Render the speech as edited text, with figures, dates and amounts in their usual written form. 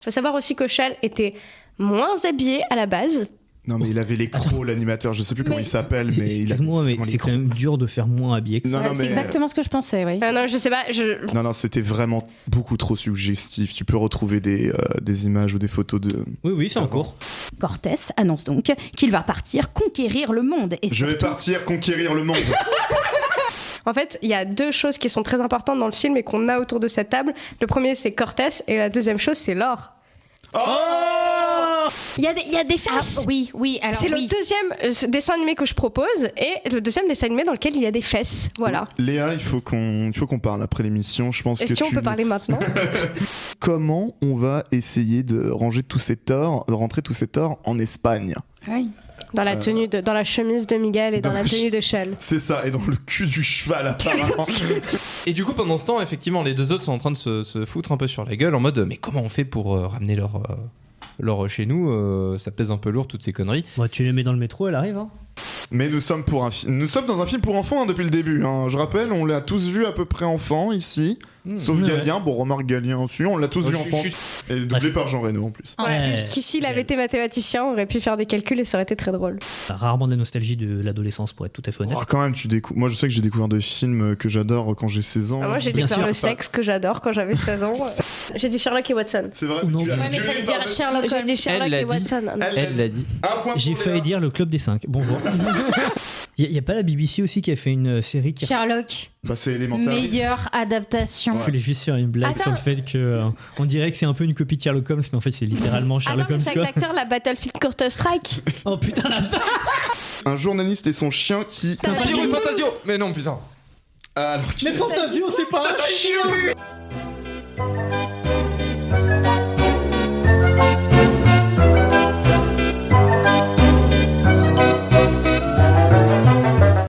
Faut savoir aussi que Shell était moins habillé à la base. Non mais il avait les crocs, l'animateur, je sais plus comment il s'appelle, mais il a. Excuse-moi, mais c'est quand même dur de faire moins habillé que ça. Non, C'est mais... exactement ce que je pensais, oui. Non, je sais pas. Non, c'était vraiment beaucoup trop suggestif. Tu peux retrouver des images ou des photos de. Oui, c'est en cours. Cortés annonce donc qu'il va partir conquérir le monde. Et Je vais partir conquérir le monde. En fait, il y a deux choses qui sont très importantes dans le film et qu'on a autour de cette table. Le premier, c'est Cortés, et la deuxième chose, c'est l'or. Oh, Il y a des fesses. oui. Alors, C'est le deuxième dessin animé que je propose et le deuxième dessin animé dans lequel il y a des fesses. Voilà. Léa, il faut qu'on parle après l'émission. Je pense Est-ce que qu'on peut parler maintenant? Comment on va essayer de ranger tous ces torts, de rentrer tous ces torts en Espagne? Oui. Dans la tenue dans la chemise de Miguel et dans la tenue de Shell. C'est ça, et dans le cul du cheval apparemment. Et du coup, pendant ce temps, effectivement, les deux autres sont en train de se foutre un peu sur la gueule en mode mais comment on fait pour ramener l'or chez nous, ça pèse un peu lourd toutes ces conneries. Bon, tu les mets dans le métro, elle arrive. Hein. Mais nous sommes dans un film pour enfants depuis le début. Hein. Je rappelle, on l'a tous vu à peu près enfant ici. Sauf Galien, bon remarque Galien aussi, on l'a tous vu enfant. Et doublé par Jean Reno en plus. Ouais. Qui s'il avait été mathématicien, aurait pu faire des calculs et ça aurait été très drôle. Rarement de la nostalgie de l'adolescence, pour être tout à fait honnête. Oh, quand même, moi je sais que j'ai découvert des films que j'adore quand j'ai 16 ans. Moi j'ai Bien découvert sûr. le sexe que j'adore quand j'avais 16 ans. J'ai dit Sherlock et Watson. C'est vrai. Non, tu as mais gueulé fallait par dire dessus. Sherlock. J'ai dit Sherlock Elle l'a et dit. Watson. Ah, non. Elle l'a dit. Un point J'ai pour failli Léa. dire le club des 5. Bonjour. Il y a pas la BBC aussi qui a fait une série qui Sherlock, Bah c'est élémentaire. meilleure adaptation. Je voulais juste faire une blague Attends. sur le fait que on dirait que c'est un peu une copie de Sherlock Holmes, mais en fait c'est littéralement Sherlock Attends, mais Holmes. c'est quoi. avec l'acteur la Battlefield Counter-Strike. Oh putain la vache. Un journaliste et son chien qui. T'as Fantasio, mais non, putain. Alors, Mais Fantasio, c'est pas un chien.